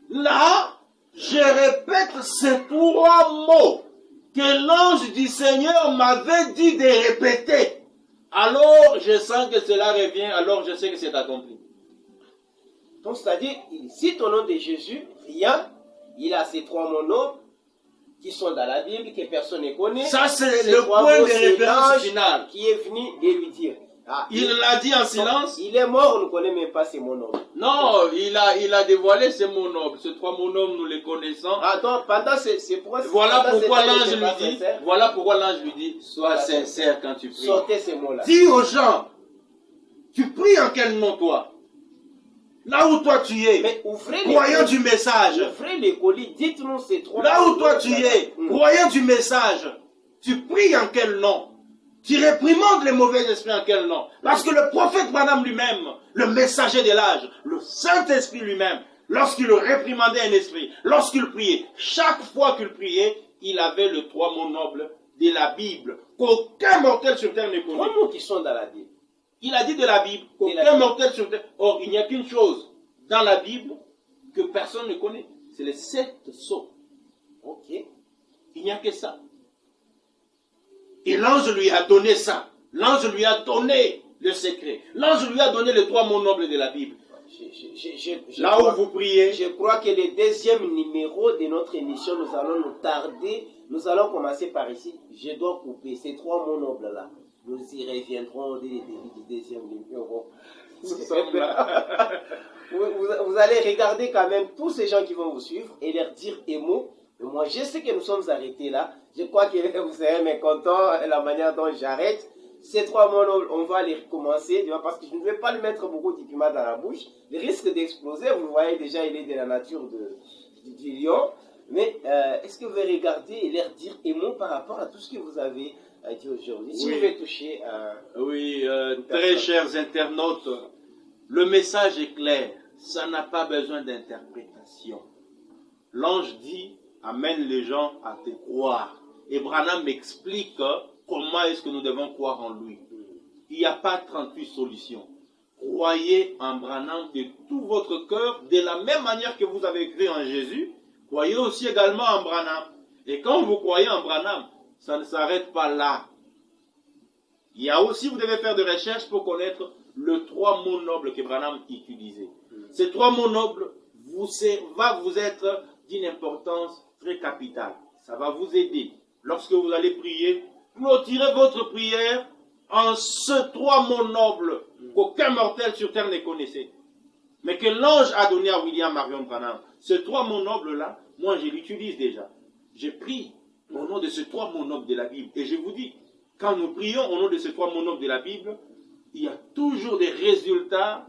Là, je répète ces 3 mots que l'ange du Seigneur m'avait dit de répéter. Alors, je sens que cela revient, alors je sais que c'est accompli. Donc, c'est-à-dire, il cite au nom de Jésus, rien, il a ces 3 mots nobles qui sont dans la Bible, que personne ne connaît. Ça, c'est le point de référence final. Qui est venu de lui dire. Il l'a dit en silence. Il est mort, on ne connaît même pas ses mots nobles. Non, il a dévoilé ces mots nobles. Ces 3 mots nobles, nous les connaissons. Attends, pendant voilà pourquoi l'ange lui dit, sois sincère quand tu pries. Sortez ces mots-là. Dis aux gens, tu pries en quel nom toi? Là où toi tu es, mais ouvrez croyant du message. Ouvrez les colis, dites-nous ces 3 là où toi tu es, croyant du message, tu pries en quel nom? Tu réprimandes les mauvais esprits en quel nom? Parce que le prophète Branham lui-même, le messager de l'âge, le Saint-Esprit lui-même, lorsqu'il réprimandait un esprit, lorsqu'il priait, chaque fois qu'il priait, il avait les 3 mots nobles de la Bible, qu'aucun mortel sur terre ne connaît. 3 mots qui sont dans la Bible. Il a dit de la Bible, qu'aucun mortel sur terre. Or, il n'y a qu'une chose dans la Bible que personne ne connaît. C'est les 7 sceaux. Ok. Il n'y a que ça. Et l'ange lui a donné ça. L'ange lui a donné le secret. L'ange lui a donné les 3 mots nobles de la Bible. Là où vous priez. Je crois que le 2e numéro de notre émission, nous allons nous tarder. Nous allons commencer par ici. Je dois couper ces 3 mots nobles-là. Nous y reviendrons dès le début du 2e numéro. Vous allez regarder quand même tous ces gens qui vont vous suivre et leur dire un mot. Moi, je sais que nous sommes arrêtés là. Je crois que vous serez mécontents de la manière dont j'arrête. Ces 3 mots, on va les recommencer. Parce que je ne vais pas lui mettre beaucoup de piment dans la bouche. Le risque d'exploser, vous le voyez déjà, il est de la nature du lion. Mais est-ce que vous allez regarder et leur dire un mot par rapport à tout ce que vous avez dit aujourd'hui? Si vous voulez toucher oui, très chers internautes, le message est clair. Ça n'a pas besoin d'interprétation. L'ange dit, amène les gens à te croire. Et Branham m'explique comment est-ce que nous devons croire en lui. Il n'y a pas 38 solutions. Croyez en Branham de tout votre cœur, de la même manière que vous avez cru en Jésus. Croyez aussi également en Branham. Et quand vous croyez en Branham, ça ne s'arrête pas là. Il y a aussi, vous devez faire des recherches pour connaître les 3 mots nobles que Branham utilisait. Ces 3 mots nobles va vous être d'une importance très capitale. Ça va vous aider. Lorsque vous allez prier, clôturez votre prière en ces 3 mots nobles qu'aucun mortel sur terre ne connaissait. Mais que l'ange a donné à William Marion Branham. Ces 3 mots nobles-là, moi je l'utilise déjà. Je prie au nom de ces 3 mots nobles de la Bible. Et je vous dis, quand nous prions au nom de ces 3 mots nobles de la Bible, il y a toujours des résultats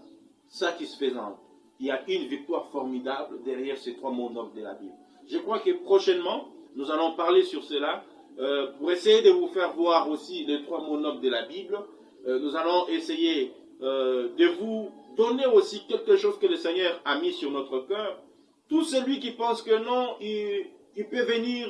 satisfaisants. Il y a une victoire formidable derrière ces 3 mots nobles de la Bible. Je crois que prochainement, nous allons parler sur cela pour essayer de vous faire voir aussi les 3 mots nobles de la Bible. Nous allons essayer de vous donner aussi quelque chose que le Seigneur a mis sur notre cœur. Tout celui qui pense que non, il peut venir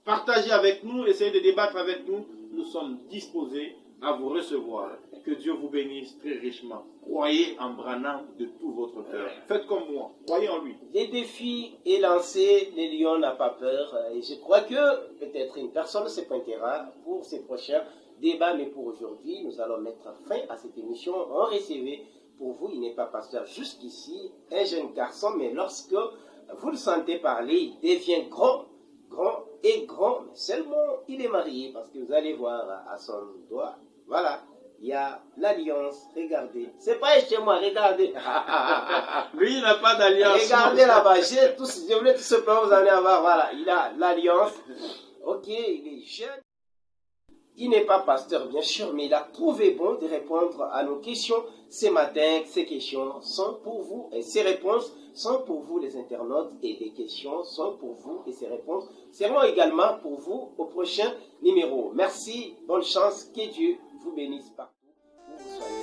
partager avec nous, essayer de débattre avec nous. Nous sommes disposés à vous recevoir. Que Dieu vous bénisse très richement. Croyez en Branham de tout votre cœur. Faites comme moi. Croyez en lui. Les défis est lancé, les lions n'ont pas peur. Et je crois que peut-être une personne se pointera pour ces prochains débats. Mais pour aujourd'hui, nous allons mettre fin à cette émission. On recevait pour vous, il n'est pas pasteur jusqu'ici, un jeune garçon. Mais lorsque vous le sentez parler, il devient grand et grand. Mais seulement, il est marié. Parce que vous allez voir à son doigt, voilà. Il y a l'alliance, regardez. C'est pas chez moi, regardez. Lui, il n'a pas d'alliance. Regardez là-bas, je voulais tout simplement vous en avoir. Voilà, il a l'alliance. Ok, il est jeune. Il n'est pas pasteur, bien sûr, mais il a trouvé bon de répondre à nos questions ce matin. Ces questions sont pour vous et ces réponses sont pour vous, les internautes, et les questions sont pour vous et ces réponses seront également pour vous au prochain numéro. Merci, bonne chance, que Dieu vous bénisse partout où vous soyez.